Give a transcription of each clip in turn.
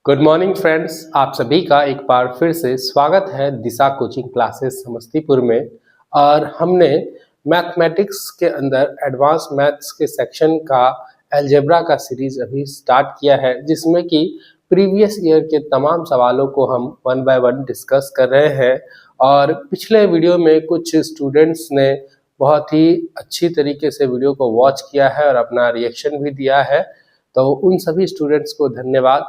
Good morning friends, आप सभी का एक बार फिर से स्वागत है दिशा कोचिंग क्लासेस समस्तीपुर में। और हमने मैथमेटिक्स के अंदर एडवांस मैथ्स के सेक्शन का अलजेब्रा का सीरीज अभी स्टार्ट किया है, जिसमें कि प्रीवियस ईयर के तमाम सवालों को हम वन बाय वन डिस्कस कर रहे हैं। और पिछले वीडियो में कुछ स्टूडेंट्स ने बहुत ही अच्छी तरीके से वीडियो को वॉच किया है और अपना रिएक्शन भी दिया है, तो उन सभी स्टूडेंट्स को धन्यवाद।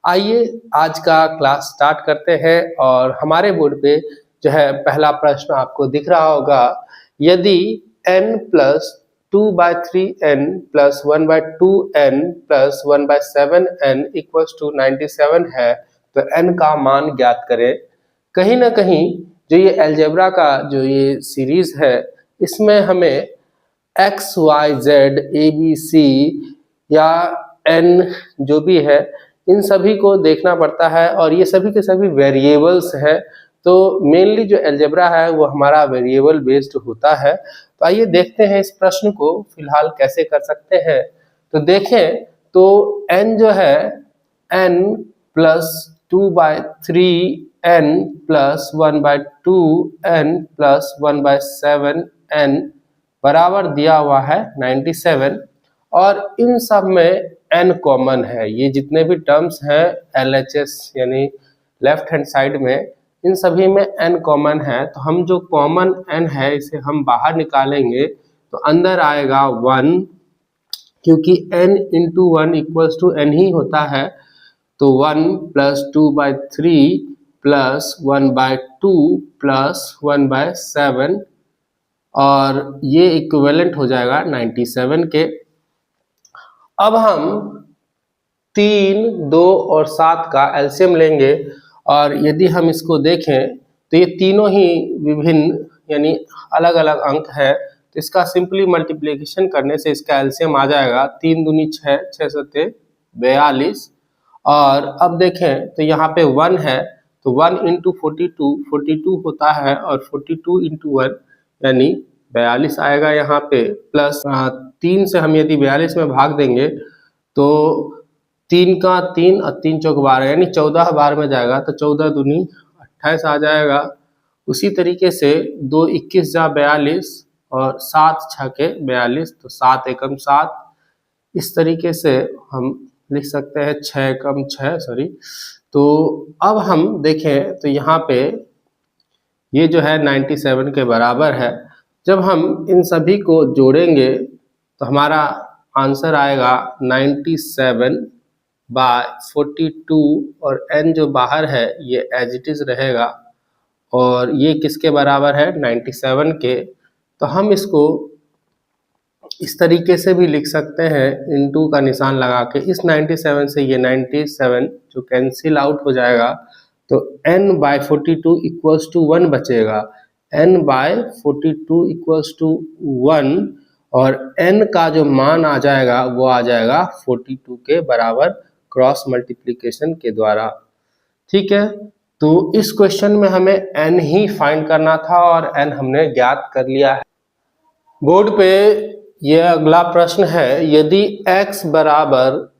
आइए आज का क्लास स्टार्ट करते हैं। और हमारे बोर्ड पे जो है पहला प्रश्न आपको दिख रहा होगा, यदि n plus 2/3n plus 1/2n plus 1/7n equals to 97 है तो n का मान ज्ञात करें। कहीं ना कहीं जो ये अलजेब्रा का जो ये सीरीज है, इसमें हमें x y z a b c या n जो भी है इन सभी को देखना पड़ता है, और ये सभी के सभी वेरिएबल्स है। तो मेनली जो अलजेब्रा है वो हमारा वेरिएबल बेस्ड होता है। तो आइए देखते हैं इस प्रश्न को फिलहाल कैसे कर सकते हैं। तो देखें तो n जो है n plus 2/3n plus 1/2n plus 1/7n बराबर दिया हुआ है 97। और इन सब में n कॉमन है। ये जितने भी टर्म्स हैं LHS यानी लेफ्ट हैंड साइड में, इन सभी में n कॉमन है। तो हम जो कॉमन n है इसे हम बाहर निकालेंगे तो अंदर आएगा 1, क्योंकि n into 1 equals to n ही होता है। तो 1 प्लस 2/3 प्लस 1/2 प्लस 1/7, और ये इक्विवेलेंट हो जाएगा 97 के। अब हम 3, 2 और 7 का एलसीएम लेंगे, और यदि हम इसको देखें तो ये तीनों ही विभिन्न यानी अलग अलग अंक है। तो इसका सिंपली मल्टीप्लिकेशन करने से इसका एलसीएम आ जाएगा 3 दूनी 6, 6 सत्ते 42। और अब देखें तो यहाँ पे 1 है, तो 1 इंटू 42 होता है, और 42 इंटू 1 यानी 42 आएगा यहाँ पे। प्लस 3 से हम यदि 42 में भाग देंगे तो 3 का 3 और 3 चौक 12 यानी 14 बार में जाएगा, तो 14 दूनी 28 आ जाएगा। उसी तरीके से 2 21 जा 42 और 7 6 के 42, तो 7 एकम 7। इस तरीके से हम लिख सकते हैं 6 एकम 6 सॉरी। तो अब हम देखें तो यहाँ पे ये जो है 97 के बराबर है। जब हम इन सभी को जोड़ेंगे तो हमारा आंसर आएगा 97/42, और n जो बाहर है ये एज इट इज रहेगा, और ये किसके बराबर है 97 के। तो हम इसको इस तरीके से भी लिख सकते हैं, इनटू का निशान लगा के। इस 97 से ये 97 जो कैंसिल आउट हो जाएगा, तो n/42 इक्वल्स टू 1 बचेगा। n/42 इक्वल्स टू 1, और n का जो मान आ जाएगा वो आ जाएगा 42 के बराबर क्रॉस मल्टीप्लिकेशन के द्वारा। ठीक है, तो इस क्वेश्चन में हमें n ही फाइंड करना था, और n हमने ज्ञात कर लिया है। बोर्ड पे ये अगला प्रश्न है, यदि x बराबर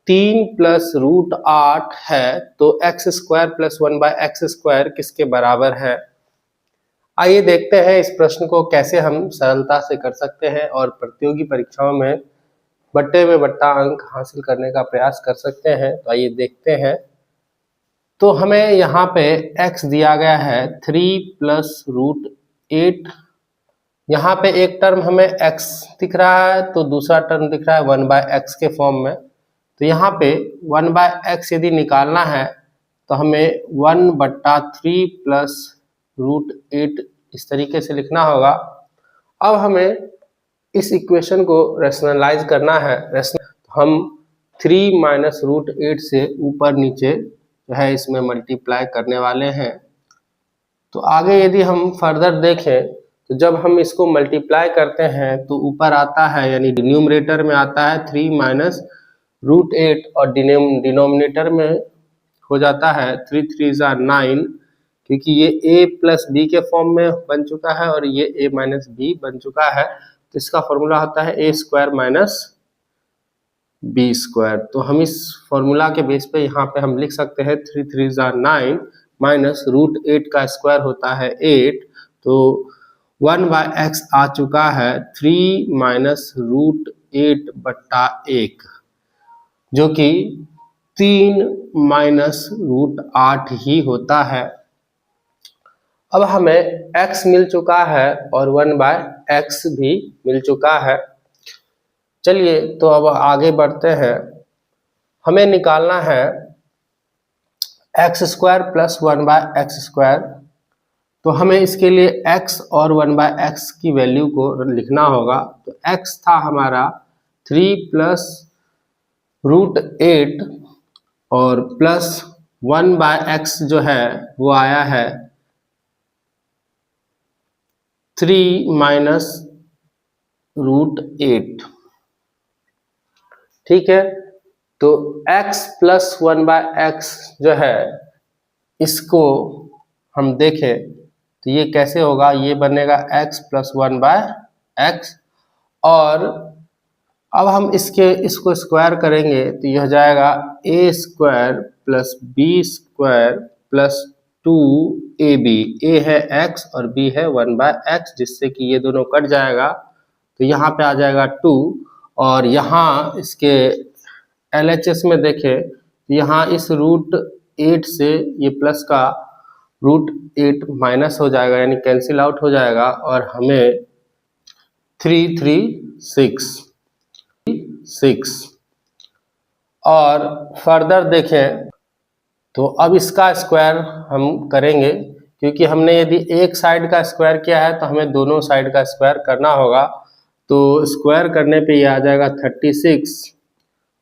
3 प्लस रूट 8 है तो x² प्लस 1/x² किसके बराबर है। आइए देखते हैं इस प्रश्न को कैसे हम सरलता से कर सकते हैं, और प्रतियोगी परीक्षाओं में बट्टे में बट्टा अंक हासिल करने का प्रयास कर सकते हैं। तो आइए देखते हैं। तो हमें यहाँ पे x दिया गया है 3 प्लस रूट 8। यहाँ पे एक टर्म हमें x दिख रहा है, तो दूसरा टर्म दिख रहा है 1/x के फॉर्म में। तो यहाँ पे 1/x यदि निकालना है तो हमें 1/3 प्लस रूट 8 इस तरीके से लिखना होगा। अब हमें इस इक्वेशन को रैशनलाइज करना है। हम 3 माइनस रूट 8 से ऊपर नीचे जो है इसमें मल्टीप्लाई करने वाले हैं। तो आगे यदि हम फर्दर देखें तो जब हम इसको मल्टीप्लाई करते हैं तो ऊपर आता है यानी न्यूमरेटर में आता है 3 माइनस रूट 8, और डिनोमिनेटर में हो जाता है 3 3 9, क्योंकि ये a प्लस बी के फॉर्म में बन चुका है और ये a माइनस बी बन चुका है। तो इसका फॉर्मूला होता है a² माइनस बी स्क्वायर। तो हम इस फॉर्मूला के बेस पे यहाँ पे हम लिख सकते हैं 3 3 9 माइनस रूट 8 का स्क्वायर होता है 8। तो 1/x आ चुका है 3 माइनस रूट 8 बट्टा 1, जो कि 3 माइनस रूट 8 ही होता है। अब हमें x मिल चुका है और 1/x भी मिल चुका है। चलिए तो अब आगे बढ़ते हैं। हमें निकालना है x square plus 1/x square. तो हमें इसके लिए x और 1/x की वैल्यू को लिखना होगा। तो x था हमारा 3 प्लस रूट 8 और प्लस 1/x जो है वो आया है 3 माइनस रूट 8। ठीक है, तो x प्लस 1/x जो है इसको हम देखें तो ये कैसे होगा, ये बनेगा x प्लस 1/x। और अब हम इसको स्क्वायर करेंगे तो यह हो जाएगा a square plus b square plus 2ab। a है x और b है 1/x, जिससे कि ये दोनों कट जाएगा तो यहाँ पे आ जाएगा 2। और यहाँ इसके LHS में देखें तो यहाँ इस रूट 8 से ये प्लस का रूट 8 माइनस हो जाएगा, यानी कैंसिल आउट हो जाएगा और हमें 3 3 6। और फर्दर देखें तो अब इसका स्क्वायर हम करेंगे, क्योंकि हमने यदि एक साइड का स्क्वायर किया है तो हमें दोनों साइड का स्क्वायर करना होगा। तो स्क्वायर करने पे ये आ जाएगा 36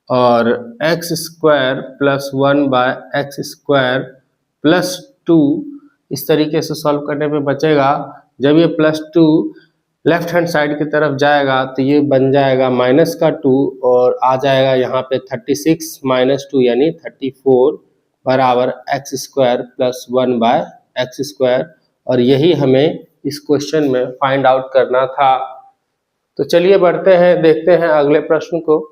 और x square plus 1/x square plus 2। इस तरीके से सॉल्व करने पे बचेगा। जब ये प्लस 2 लेफ्ट हैंड साइड की तरफ जाएगा तो ये बन जाएगा माइनस का 2 और आ जाएगा यहाँ पे 36 माइनस 2 यानी 34 बराबर x square plus 1/x square. और यही हमें इस क्वेश्चन में फाइंड आउट करना था। तो चलिए बढ़ते हैं, देखते हैं अगले प्रश्न को।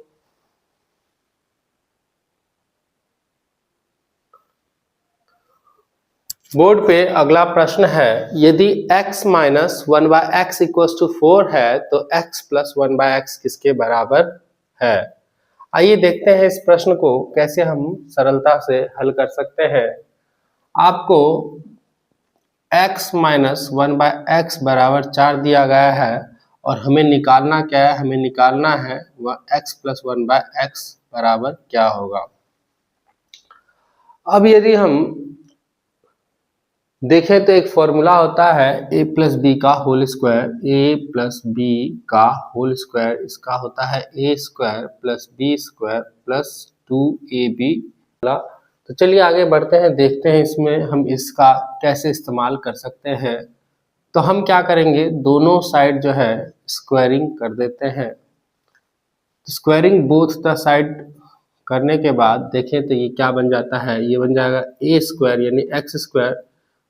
बोर्ड पे अगला प्रश्न है, यदि x minus 1/x equals to 4 है तो x प्लस 1/x किसके बराबर है। आइए देखते हैं इस प्रश्न को कैसे हम सरलता से हल कर सकते हैं। आपको x माइनस 1/x बराबर 4 दिया गया है और हमें निकालना क्या है, हमें निकालना है वह x प्लस 1/x बराबर क्या होगा। अब यदि हम देखें तो एक फॉर्मूला होता है a प्लस बी का whole square. a plus B का होल स्क्वायर इसका होता है a square plus B square plus 2ab। तो चलिए आगे बढ़ते हैं, देखते हैं इसमें हम इसका कैसे इस्तेमाल कर सकते हैं। तो हम क्या करेंगे, दोनों साइड जो है स्क्वायरिंग कर देते हैं। स्क्वायरिंग बोथ द साइड करने के बाद देखें तो ये क्या बन जाता है, ये बन जाएगा a स्क्वायर यानी x square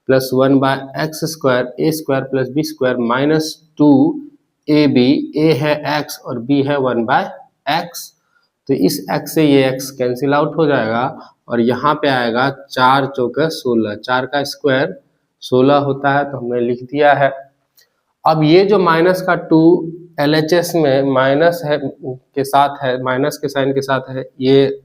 plus 1/x square a square plus b square minus 2ab। a है x और b है 1/x। तो इस x से ये x कैंसिल आउट हो जाएगा और यहाँ पे आएगा 4 चौके 16। 4 का स्क्वायर 16 होता है, तो हमने लिख दिया है। अब ये जो माइनस का 2 LHS में माइनस है के साथ है, माइनस के साइन के साथ है, ये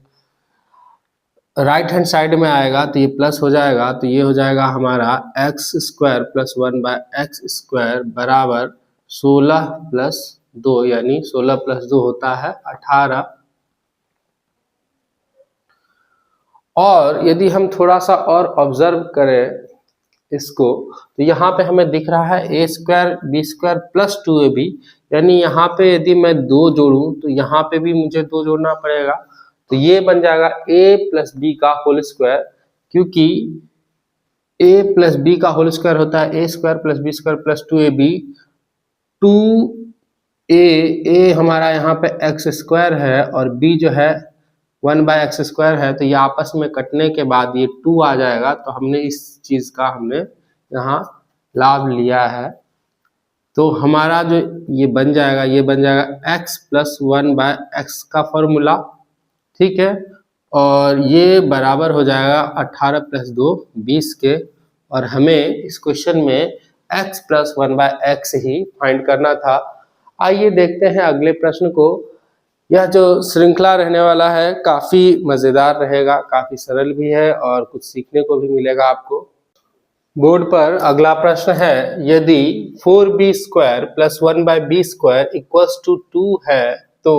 राइट हैंड साइड में आएगा तो ये प्लस हो जाएगा। तो ये हो जाएगा हमारा x square plus 1/x square बराबर 16 प्लस 2, यानी 16 प्लस 2 होता है 18। और यदि हम थोड़ा सा और ऑब्जर्व करें इसको तो यहाँ पे हमें दिख रहा है a square B square plus 2ab, यानी यहाँ पे यदि मैं 2 जोड़ूं तो यहाँ पे भी मुझे 2 जोड़ना पड़ेगा। तो ये बन जाएगा a प्लस बी का होल स्क्वायर, क्योंकि a प्लस बी का होल स्क्वायर होता है a square plus B square plus 2ab। 2a हमारा यहाँ पे x स्क्वायर है और b जो है 1/x स्क्वायर है, तो ये आपस में कटने के बाद ये 2 आ जाएगा। तो हमने इस चीज का हमने यहाँ लाभ लिया है। तो हमारा जो ये बन जाएगा, ये बन जाएगा x प्लस 1/x का फॉर्मूला ठीक है। और ये बराबर हो जाएगा 18 + 2 20 के, और हमें इस क्वेश्चन में x + 1/x ही फाइंड करना था। आइए देखते हैं अगले प्रश्न को। यह जो श्रृंखला रहने वाला है काफी मजेदार रहेगा, काफी सरल भी है और कुछ सीखने को भी मिलेगा आपको। बोर्ड पर अगला प्रश्न है, यदि 4b² + 1/b² = 2 है तो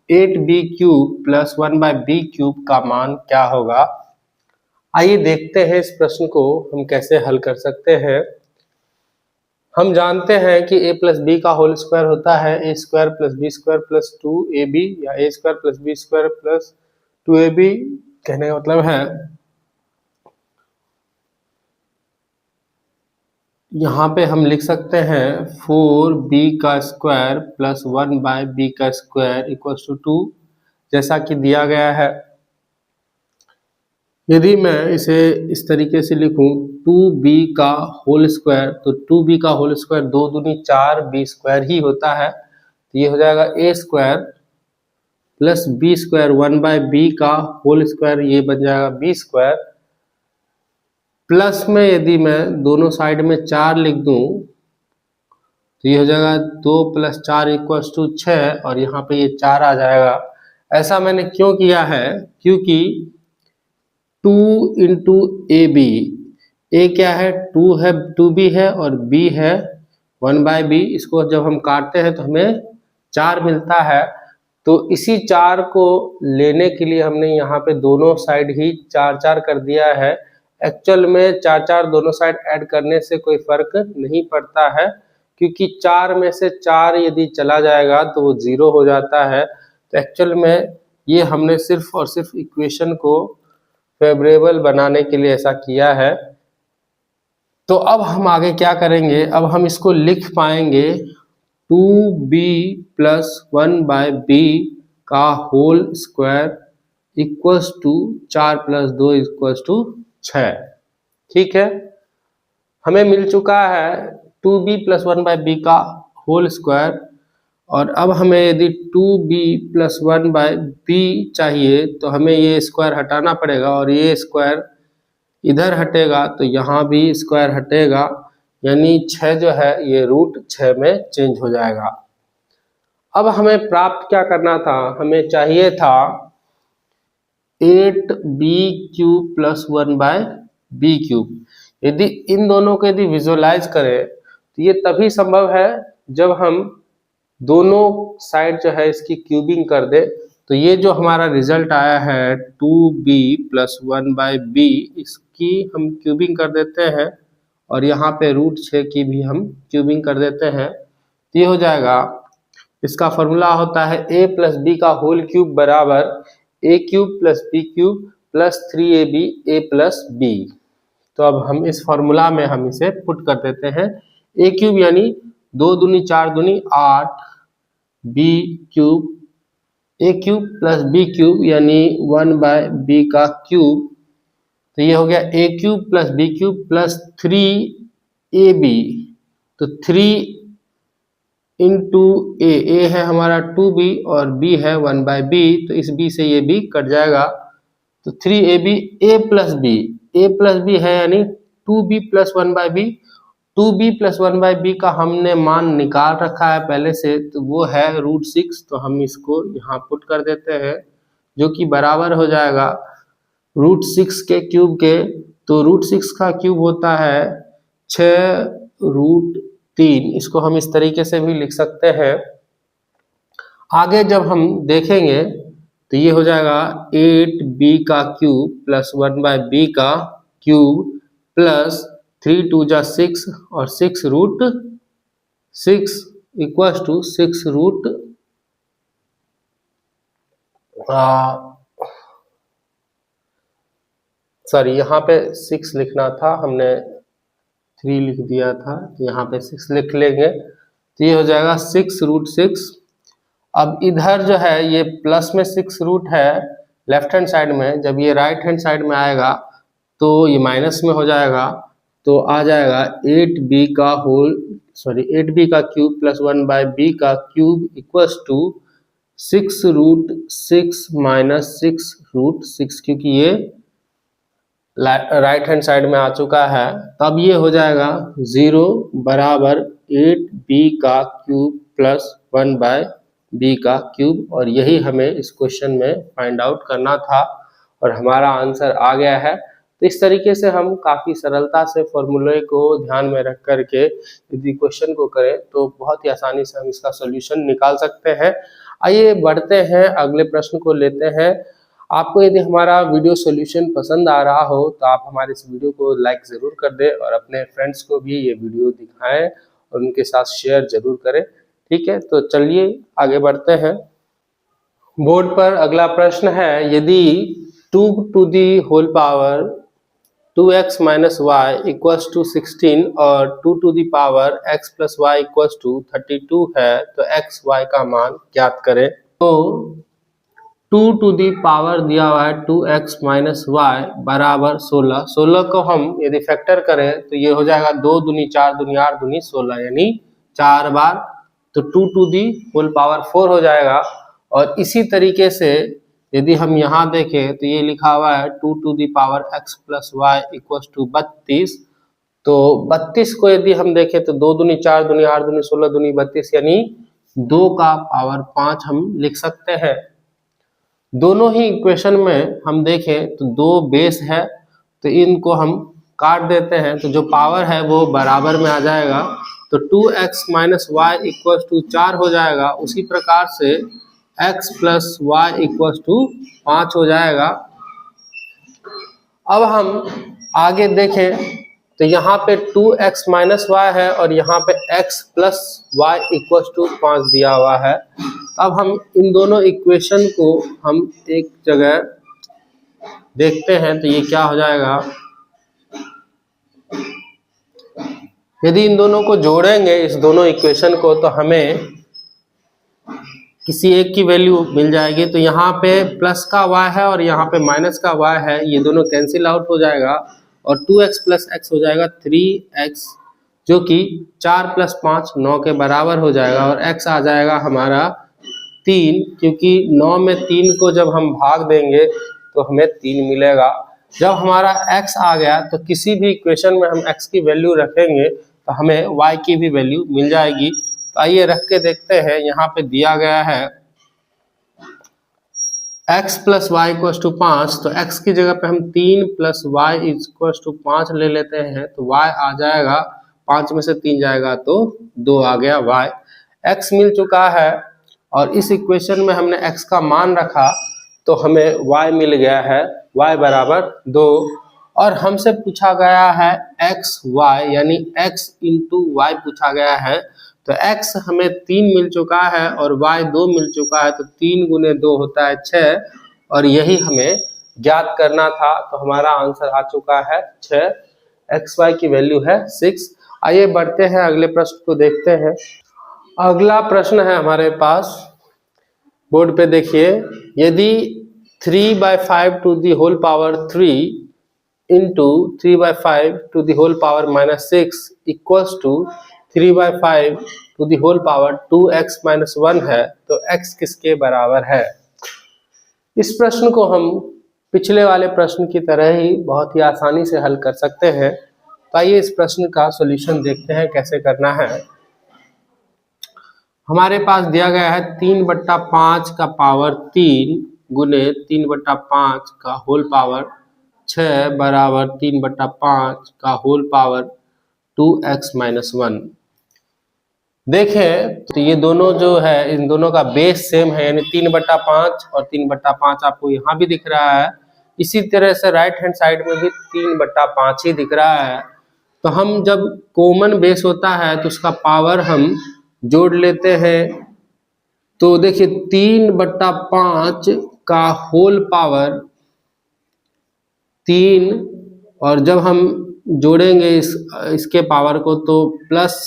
8b³ + 1/b³ का मान क्या होगा। आइए देखते हैं इस प्रश्न को हम कैसे हल कर सकते हैं। हम जानते हैं कि a + b का होल स्क्वायर होता है a² + b² + 2ab, या a² + b² + 2ab। कहने का मतलब है यहाँ पे हम लिख सकते हैं 4b² + 1/b² = 2, जैसा कि दिया गया है। यदि मैं इसे इस तरीके से लिखूं 2b का होल स्क्वायर, तो 2b का होल स्क्वायर 2 दूनी 4 b² ही होता है, तो ये हो जाएगा a² + b² 1/b का होल स्क्वायर, ये बन जाएगा b²। प्लस में यदि मैं दोनों साइड में 4 लिख दूं तो ये हो जाएगा 2 + 4 = 6, और यहाँ पे ये 4 आ जाएगा। ऐसा मैंने क्यों किया है, क्योंकि 2 × ab, a क्या है 2 है, 2b है, और b है 1/b। इसको जब हम काटते हैं तो हमें 4 मिलता है, तो इसी 4 को लेने के लिए हमने यहाँ पे दोनों साइड ही 4-4 कर दिया है। एक्चुअल में 4-4 दोनों साइड ऐड करने से कोई फर्क नहीं पड़ता है, क्योंकि 4 में से 4 यदि चला जाएगा तो वो 0 हो जाता है। तो एक्चुअल में ये हमने सिर्फ और सिर्फ इक्वेशन को फेवरेबल बनाने के लिए ऐसा किया है। तो अब हम आगे क्या करेंगे, अब हम इसको लिख पाएंगे 2b + 1/b का होल स्क्वायर = 4 + 2 = 6। ठीक है, हमें मिल चुका है 2b + 1/b का होल स्क्वायर, और अब हमें यदि 2b + 1/b चाहिए तो हमें ये स्क्वायर हटाना पड़ेगा, और ये स्क्वायर इधर हटेगा तो यहाँ भी स्क्वायर हटेगा, यानी 6 जो है ये √6 में चेंज हो जाएगा। अब हमें प्राप्त क्या करना था, हमें चाहिए था 8b³ + 1/b³। यदि इन दोनों को यदि विजुअलाइज करें तो ये तभी संभव है जब हम दोनों साइड जो है इसकी क्यूबिंग कर दे। तो ये जो हमारा रिजल्ट आया है 2b + 1/b, इसकी हम क्यूबिंग कर देते हैं, और यहाँ पे √6 की भी हम क्यूबिंग कर देते हैं, तो ये हो जाएगा। इसका फॉर्मूला होता है a + b का होल क्यूब बराबर a³ + b³ + 3ab a + b। तो अब हम इस फॉर्मूला में हम इसे पुट कर देते हैं। a³ यानी 2 दूनी 4 दूनी 8, b³ a³ + b³ यानी 1/b का क्यूब, तो ये हो गया a³ + b³ + 3ab। तो 3 × a है हमारा 2b और b है 1/b, तो इस b से ये b कट जाएगा, तो 3ab a + b है, यानी 2b + 1/b। 2b + 1/b का हमने मान निकाल रखा है पहले से, तो वो है √6, तो हम इसको यहाँ पुट कर देते हैं, जो कि बराबर हो जाएगा √6 के क्यूब के। तो √6 का क्यूब होता है 6√3, इसको हम इस तरीके से भी लिख सकते हैं। आगे जब हम देखेंगे तो ये हो जाएगा 8b³ + 1/b का क्यूब प्लस 3 × 2 = 6 और 6√6 = 6 सॉरी यहाँ पे 6 लिखना था, हमने 3 लिख दिया था, तो यहाँ पे 6 लिख लेंगे, तो ये हो जाएगा 6√6। अब इधर जो है ये प्लस में 6 रूट है लेफ्ट हैंड साइड में, जब ये राइट हैंड साइड में आएगा तो ये माइनस में हो जाएगा, तो आ जाएगा 8b का क्यूब + 1/b का क्यूब = 6√6 माइनस 6√6, क्योंकि ये राइट हैंड साइड में आ चुका है। तब ये हो जाएगा 0 बराबर 8b का क्यूब प्लस 1/b का क्यूब, और यही हमें इस क्वेश्चन में फाइंड आउट करना था और हमारा आंसर आ गया है। तो इस तरीके से हम काफ़ी सरलता से फॉर्मूले को ध्यान में रख करके यदि क्वेश्चन को करें तो बहुत ही आसानी से हम इसका सोल्यूशन निकाल सकते हैं। आइए बढ़ते हैं, अगले प्रश्न को लेते हैं। आपको यदि हमारा वीडियो सॉल्यूशन पसंद आ रहा हो तो आप हमारे इस वीडियो को लाइक ज़रूर कर दें और अपने फ्रेंड्स को भी ये वीडियो दिखाएं और उनके साथ शेयर जरूर करें। ठीक है, तो चलिए आगे बढ़ते हैं। बोर्ड पर अगला प्रश्न है, यदि 2 to the whole power 2x minus Y equals to 16 और 2 to the power x plus Y equals to 32 है, तो x y का मान ज्ञात करें। तो 2 टू दी पावर दिया हुआ है 2x माइनस वाई बराबर 16। 16 को हम यदि फैक्टर करें तो ये हो जाएगा 2 दूनी 4 दूनी 8 दूनी 16, यानी 4 बार। तो 2 टू दी होल पावर 4 हो जाएगा। और इसी तरीके से यदि हम यहाँ देखें तो ये लिखा हुआ है 2 to the power x plus Y equals to 32। तो 32 को यदि हम देखें तो 2 दूनी 4 दूनी 8 दूनी 16 दूनी 32, यानी 2 का पावर 5 हम लिख सकते हैं। दोनों ही इक्वेशन में हम देखें तो 2 बेस है, तो इनको हम काट देते हैं तो जो पावर है वो बराबर में आ जाएगा। तो 2x minus Y equals to 4 हो जाएगा। उसी प्रकार से x plus Y equals to 5 हो जाएगा। अब हम आगे देखें तो यहाँ पे 2x माइनस वाई है और यहाँ पे x plus Y equals to 5 दिया हुआ है। अब हम इन दोनों इक्वेशन को हम एक जगह देखते हैं तो ये क्या हो जाएगा। यदि इन दोनों को जोड़ेंगे, इस दोनों इक्वेशन को, तो हमें किसी एक की वैल्यू मिल जाएगी। तो यहाँ पे प्लस का y है और यहाँ पे माइनस का y है, ये दोनों कैंसिल आउट हो जाएगा और 2x प्लस x हो जाएगा 3x, जो कि 4 प्लस 5 9 के बराबर हो जाएगा। और x आ जाएगा हमारा 3, क्योंकि 9 में 3 को जब हम भाग देंगे तो हमें 3 मिलेगा। जब हमारा x आ गया तो किसी भी इक्वेशन में हम x की वैल्यू रखेंगे तो हमें y की भी वैल्यू मिल जाएगी। तो आइए रख के देखते हैं। यहाँ पे दिया गया है x plus Y equal to 5, तो x की जगह पे हम 3 प्लस वाई इक्वल टू 5 ले लेते हैं। तो y आ जाएगा, 5 में से 3 जाएगा तो 2 आ गया y। x मिल चुका है और इस इक्वेशन में हमने x का मान रखा तो हमें y मिल गया है, y बराबर 2। और हमसे पूछा गया है x y, यानी x इंटू वाई पूछा गया है। तो x हमें 3 मिल चुका है और y 2 मिल चुका है, तो 3 गुने 2 होता है 6, और यही हमें ज्ञात करना था। तो हमारा आंसर आ चुका है 6, xy की वैल्यू है 6। आइए बढ़ते हैं, अगले प्रश्न को देखते हैं। अगला प्रश्न है हमारे पास, बोर्ड पे देखिए, यदि 3/5 to the whole power 3 into 3/5 to the whole power minus 6 equals to 3/5 to the whole power 2x minus 1 है, तो x किसके बराबर है। इस प्रश्न को हम पिछले वाले प्रश्न की तरह ही बहुत ही आसानी से हल कर सकते हैं। तो आइए इस प्रश्न का सॉल्यूशन देखते हैं कैसे करना है। हमारे पास दिया गया है 3/5 का पावर 3 गुने 3/5 का होल पावर 6 बराबर 3/5 का होल पावर 2x माइनस 1। देखें तो ये दोनों जो है, इन दोनों का बेस सेम है, यानी 3/5 और 3/5 आपको यहाँ भी दिख रहा है। इसी तरह से राइट हैंड साइड में भी 3/5 ही दिख रहा है। तो हम जब कॉमन बेस होता है तो उसका पावर हम जोड़ लेते हैं। तो देखिए 3/5 का होल पावर 3, और जब हम जोड़ेंगे इसके पावर को तो प्लस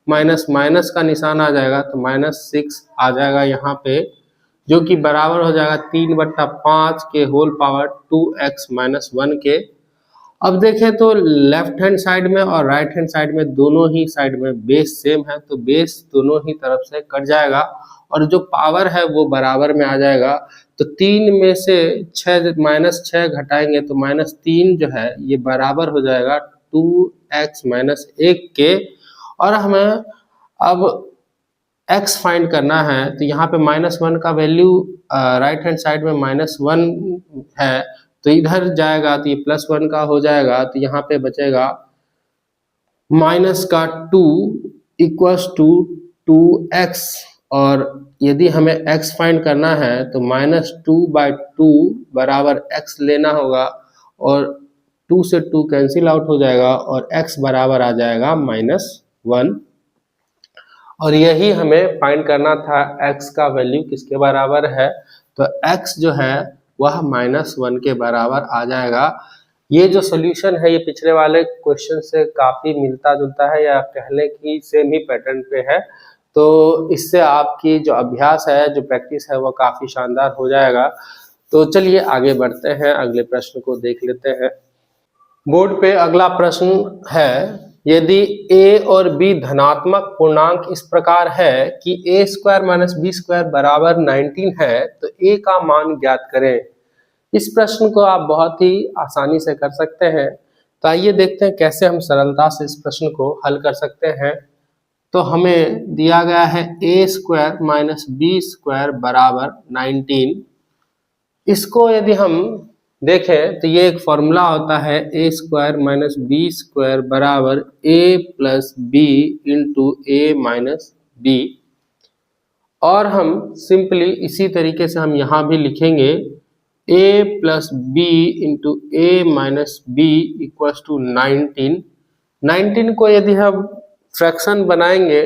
माइनस माइनस का निशान आ जाएगा, तो -6 आ जाएगा यहाँ पे, जो कि बराबर हो जाएगा 3/5 के होल पावर 2x माइनस 1 के। अब देखें तो लेफ्ट हैंड साइड में और राइट हैंड साइड में दोनों ही साइड में बेस सेम है, तो बेस दोनों ही तरफ से कट जाएगा और जो पावर है वो बराबर में आ जाएगा। तो 3 में से 6 -6 घटाएंगे तो -3 जो है ये बराबर हो जाएगा 2x - 1 के। और हमें अब x फाइंड करना है, तो यहाँ पे -1 का वैल्यू राइट हैंड साइड में -1 है, तो इधर जाएगा तो ये +1 का हो जाएगा, तो यहाँ पे बचेगा -2 = 2x। और यदि हमें x फाइंड करना है तो -2/2 बराबर x लेना होगा, और 2 से 2 कैंसिल आउट हो जाएगा और x बराबर आ जाएगा -1। और यही हमें फाइंड करना था, x का वैल्यू किसके बराबर है, तो x जो है वह -1 के बराबर आ जाएगा। ये जो सॉल्यूशन है ये पिछले वाले क्वेश्चन से काफ़ी मिलता जुलता है, या कहने की सेम ही पैटर्न पे है। तो इससे आपकी जो अभ्यास है, जो प्रैक्टिस है, वो काफ़ी शानदार हो जाएगा। तो चलिए आगे बढ़ते हैं, अगले प्रश्न को देख लेते हैं। बोर्ड पे अगला प्रश्न है, यदि a और b धनात्मक पूर्णांक इस प्रकार है कि a² - b² बराबर 19 है, तो a का मान ज्ञात करें। इस प्रश्न को आप बहुत ही आसानी से कर सकते हैं। तो आइए देखते हैं कैसे हम सरलता से इस प्रश्न को हल कर सकते हैं। तो हमें दिया गया है a² - b² बराबर 19। इसको यदि हम देखें तो ये एक फॉर्मूला होता है a² - b² बराबर a + b × a - b। और हम सिंपली इसी तरीके से हम यहाँ भी लिखेंगे a + b × a - b = 19। 19 को यदि हम फ्रैक्शन बनाएंगे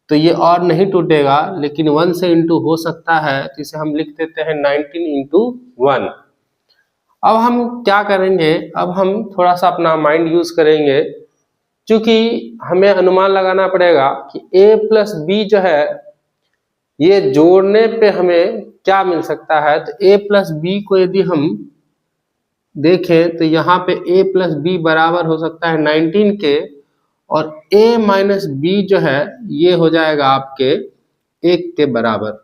तो ये और नहीं टूटेगा, लेकिन 1 से इंटू हो सकता है, तो इसे हम लिख देते हैं 19 × 1। अब हम क्या करेंगे, अब हम थोड़ा सा अपना माइंड यूज करेंगे, क्योंकि हमें अनुमान लगाना पड़ेगा कि a + b जो है ये जोड़ने पे हमें क्या मिल सकता है। तो a + b को यदि हम देखें तो यहाँ पे a + b बराबर हो सकता है 19 के, और a - b जो है ये हो जाएगा आपके 1 के बराबर,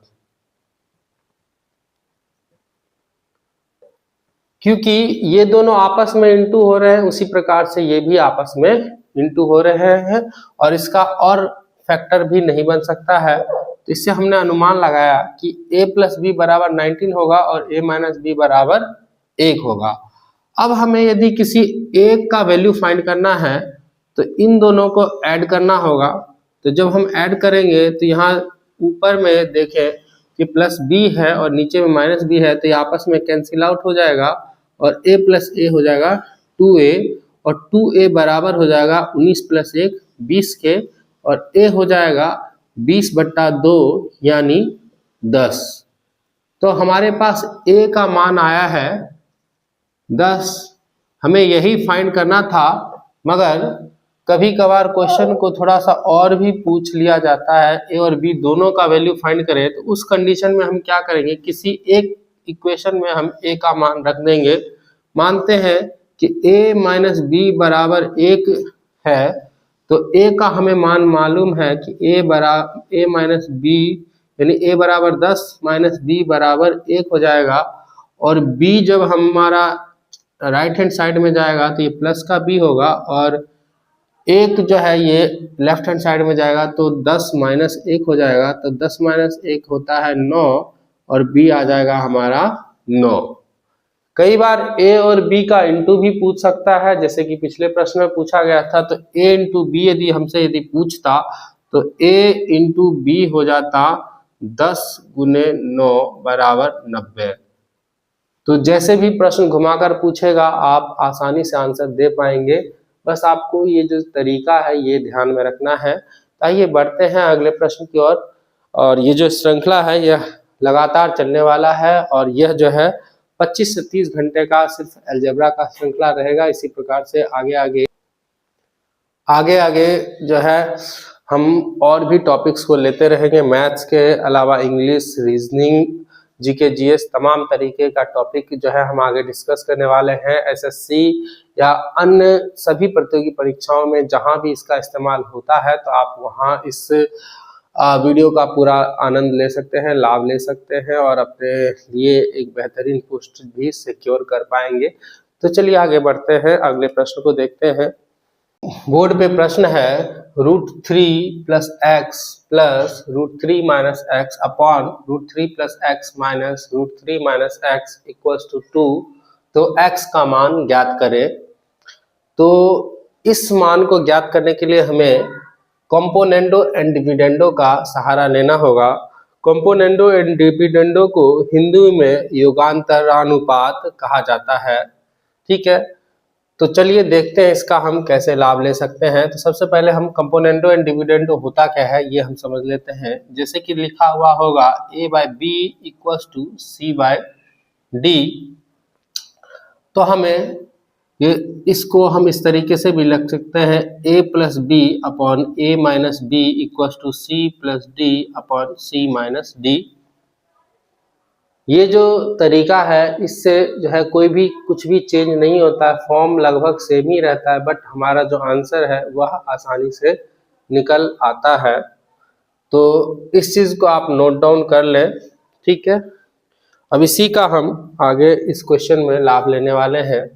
क्योंकि ये दोनों आपस में इंटू हो रहे हैं, उसी प्रकार से ये भी आपस में इंटू हो रहे हैं, और इसका और फैक्टर भी नहीं बन सकता है। तो इससे हमने अनुमान लगाया कि a + b बराबर 19 होगा और a - b बराबर 1 होगा। अब हमें यदि किसी एक का वैल्यू फाइंड करना है तो इन दोनों को ऐड करना होगा। तो जब हम ऐड करेंगे तो यहाँ ऊपर में देखें कि +b है और नीचे में -b है, तो ये आपस में कैंसिल आउट हो जाएगा और a + a हो जाएगा 2a, और 2a बराबर हो जाएगा 19 + 1 20 के, और a हो जाएगा 20/2 यानी 10। तो हमारे पास a का मान आया है 10। हमें यही फाइंड करना था, मगर कभी कभार क्वेश्चन को थोड़ा सा और भी पूछ लिया जाता है, a और b दोनों का वैल्यू फाइंड करें, तो उस कंडीशन में हम क्या करेंगे, किसी एक इक्वेशन में हम a का मान रख देंगे। मानते हैं कि a - b बराबर 1 है, तो a का हमें मान मालूम है कि a - b यानी a बराबर 10 - b बराबर 1 हो जाएगा, और b जब हमारा राइट हैंड साइड में जाएगा तो ये प्लस का b होगा, और 1 जो है ये लेफ्ट हैंड साइड में जाएगा तो 10 - 1 हो जाएगा, तो 10 - 1 होता है 9, और b आ जाएगा हमारा 9। कई बार a और b का इंटू भी पूछ सकता है, जैसे कि पिछले प्रश्न में पूछा गया था। तो a × b यदि पूछता तो a × b हो जाता 10 × 9 बराबर 90। तो जैसे भी प्रश्न घुमाकर पूछेगा आप आसानी से आंसर दे पाएंगे। बस आपको ये जो तरीका है ये ध्यान में रखना है। आइए बढ़ते हैं अगले प्रश्न की ओर। और ये जो श्रृंखला है यह लगातार चलने वाला है, और यह जो है 25 से 30 घंटे का सिर्फ अलजेब्रा का श्रृंखला रहेगा। इसी प्रकार से आगे आगे जो है हम और भी टॉपिक्स को लेते रहेंगे। मैथ्स के अलावा इंग्लिश, रीजनिंग, जीके, जीएस, तमाम तरीके का टॉपिक जो है हम आगे डिस्कस करने वाले हैं। एसएससी या अन्य सभी प्रतियोगी परीक्षाओं में जहां भी इसका इस्तेमाल होता है तो आप वहां इस वीडियो का पूरा आनंद ले सकते हैं, लाभ ले सकते हैं और अपने लिए एक बेहतरीन पोस्ट भी सिक्योर कर पाएंगे। तो चलिए आगे बढ़ते हैं, अगले प्रश्न को देखते हैं। बोर्ड पे प्रश्न है √3 + x + √3 - x upon √3 + x minus √3 - x = 2। तो x का मान ज्ञात करें। तो इस मान को ज्ञात करने के लिए हमें कंपोनेंडो एंड डिविडेंडो का सहारा लेना होगा। कंपोनेंडो एंड डिविडेंडो को हिंदी में योगांतरानुपात कहा जाता है। ठीक है, तो चलिए देखते हैं इसका हम कैसे लाभ ले सकते हैं। तो सबसे पहले हम कंपोनेंडो एंड डिविडेंडो होता क्या है ये हम समझ लेते हैं। जैसे कि लिखा हुआ होगा a/b = c/d। तो हमें इसको हम इस तरीके से भी लिख सकते हैं a + b upon a - b = c + d upon c - d। ये जो तरीका है इससे जो है कोई भी कुछ भी चेंज नहीं होता है, फॉर्म लगभग सेम ही रहता है, बट हमारा जो आंसर है वह आसानी से निकल आता है। तो इस चीज़ को आप नोट डाउन कर लें। ठीक है, अब इसी का हम आगे इस क्वेश्चन में लाभ लेने वाले हैं।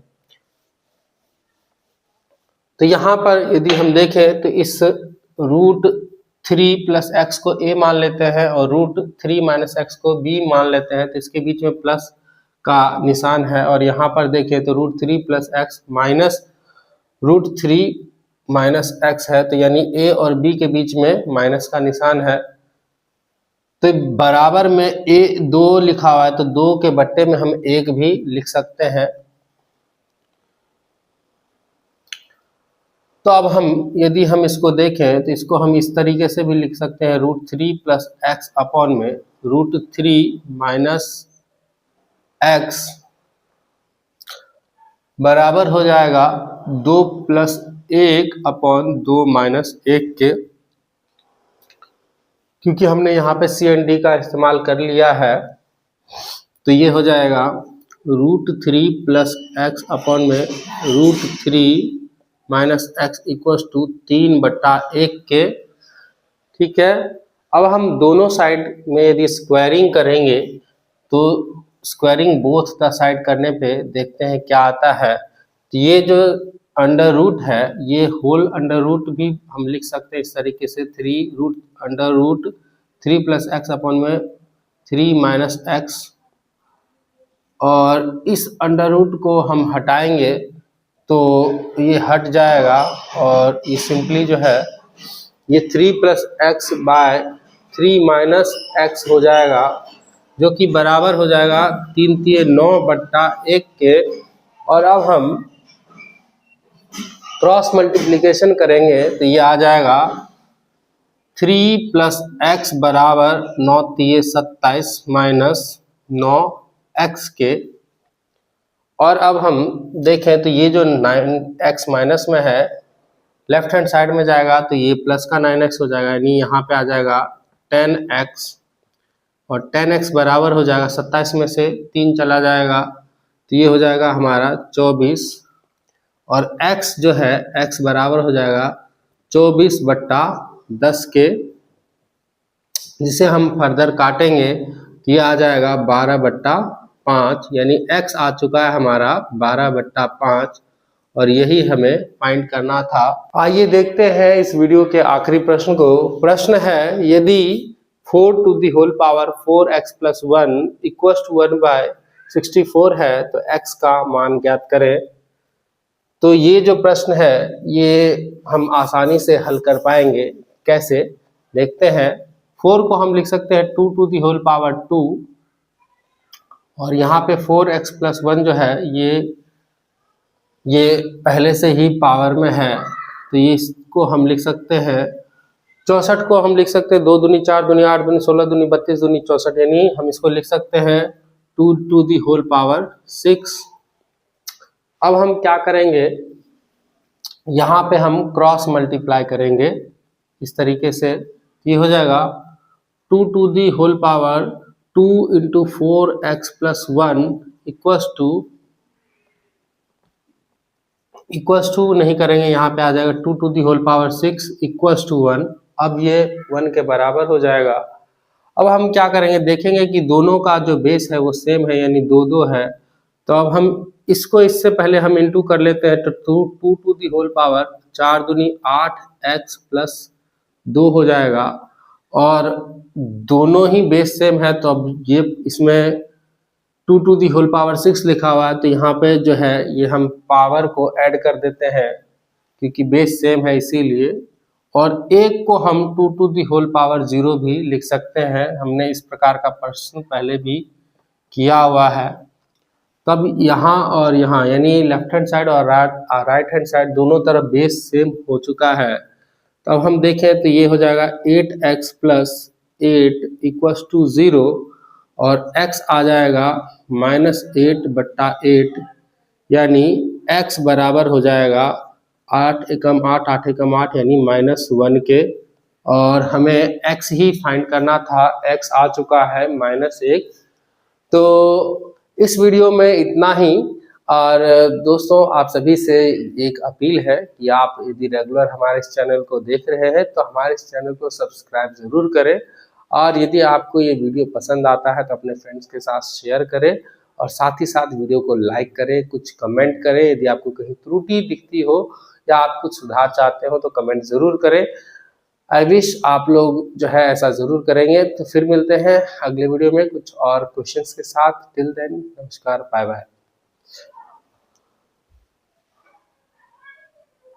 तो यहाँ पर यदि हम देखें तो इस √3 + x को a मान लेते हैं और √3 - x को b मान लेते हैं। तो इसके बीच में प्लस का निशान है और यहाँ पर देखें तो √3 + x माइनस √3 - x है। तो यानी a और b के बीच में माइनस का निशान है। तो बराबर में a 2 लिखा हुआ है, तो 2 के बट्टे में हम 1 भी लिख सकते हैं। तो अब यदि हम इसको देखें तो इसको हम इस तरीके से भी लिख सकते हैं √3 + x अपॉन में √3 - x बराबर हो जाएगा 2 + 1 अपॉन 2 - 1 के। क्योंकि हमने यहाँ पे C&D का इस्तेमाल कर लिया है तो ये हो जाएगा √3 + x अपॉन में √3 - x = 3/1 के। ठीक है, अब हम दोनों साइड में यदि स्क्वायरिंग करेंगे तो स्क्वायरिंग बोथ द साइड करने पे देखते हैं क्या आता है। तो ये जो अंडर रूट है ये होल अंडर रूट भी हम लिख सकते हैं इस तरीके से 3 + x अपॉन में 3 - x, और इस अंडर रूट को हम हटाएंगे तो ये हट जाएगा और ये सिंपली जो है ये 3 + x/3 - x हो जाएगा, जो कि बराबर हो जाएगा 3 × 9/1 के। और अब हम क्रॉस मल्टीप्लिकेशन करेंगे तो ये आ जाएगा 3 + x बराबर 9 × 3 = 27 माइनस 9x के। और अब हम देखें तो ये जो 9x माइनस में है लेफ्ट हैंड साइड में जाएगा तो ये प्लस का 9x हो जाएगा, यानी यहाँ पे आ जाएगा 10x, और 10x बराबर हो जाएगा 27 में से 3 चला जाएगा तो ये हो जाएगा हमारा 24, और x जो है x बराबर हो जाएगा 24/10 के, जिसे हम फर्दर काटेंगे तो ये आ जाएगा 12/5, यानी x आ चुका है हमारा 12/5, और यही हमें फाइंड करना था। आइए देखते हैं इस वीडियो के आखिरी प्रश्न को। प्रश्न है यदि 4⁴x + 1 = 1/64 है तो x का मान ज्ञात करें। तो ये जो प्रश्न है ये हम आसानी से हल कर पाएंगे। कैसे देखते हैं। 4 को हम लिख सकते हैं 2⁴2, और यहाँ पे 4x + 1 जो है ये पहले से ही पावर में है तो ये इसको हम लिख सकते हैं 64 को हम लिख सकते हैं 2 दूनी 4 दूनी 8 दूनी 16 दूनी 32 दूनी 64, यानी हम इसको लिख सकते हैं 2⁴6। अब हम क्या करेंगे, यहाँ पे हम क्रॉस मल्टीप्लाई करेंगे इस तरीके से, ये हो जाएगा 2⁴2 × 4x + 1 इक्वल्स टू नहीं करेंगे, यहाँ पे आ जाएगा 2⁴6 = 1, अब ये 1 के बराबर हो जाएगा। अब हम क्या करेंगे, देखेंगे कि दोनों का जो बेस है वो सेम है, यानी 2 है। तो अब हम इसको इससे पहले हम इंटू कर लेते हैं, तो 2 टू दी होल पावर 4 दूनी 8x प्लस 2 हो जाएगा। और दोनों ही बेस सेम है, तो अब ये इसमें 2 टू दी होल पावर 6 लिखा हुआ है, तो यहाँ पे जो है ये हम पावर को ऐड कर देते हैं क्योंकि बेस सेम है इसीलिए। और एक को हम 2 टू दी होल पावर 0 भी लिख सकते हैं, हमने इस प्रकार का प्रश्न पहले भी किया हुआ है। तब यहाँ और यहाँ यानी लेफ्ट हैंड साइड और राइट हैंड साइड दोनों तरफ बेस सेम हो चुका है। तो अब हम देखें तो ये हो जाएगा 8x प्लस 8 इक्वल्स टू 0 और x आ जाएगा -8/8, यानी x बराबर हो जाएगा 8 एकम 8 8 एकम 8 यानी -1 के। और हमें x ही फाइंड करना था, x आ चुका है -1। तो इस वीडियो में इतना ही। और दोस्तों, आप सभी से एक अपील है कि आप यदि रेगुलर हमारे इस चैनल को देख रहे हैं तो हमारे इस चैनल को सब्सक्राइब जरूर करें। और यदि आपको ये वीडियो पसंद आता है तो अपने फ्रेंड्स के साथ शेयर करें और साथ ही साथ वीडियो को लाइक करें, कुछ कमेंट करें। यदि आपको कहीं त्रुटि दिखती हो या आप कुछ सुधार चाहते हो तो कमेंट जरूर करें। आई विश आप लोग जो है ऐसा जरूर करेंगे। तो फिर मिलते हैं अगले वीडियो में कुछ और क्वेश्चंस के साथ। टिल देन, नमस्कार, बाय बाय।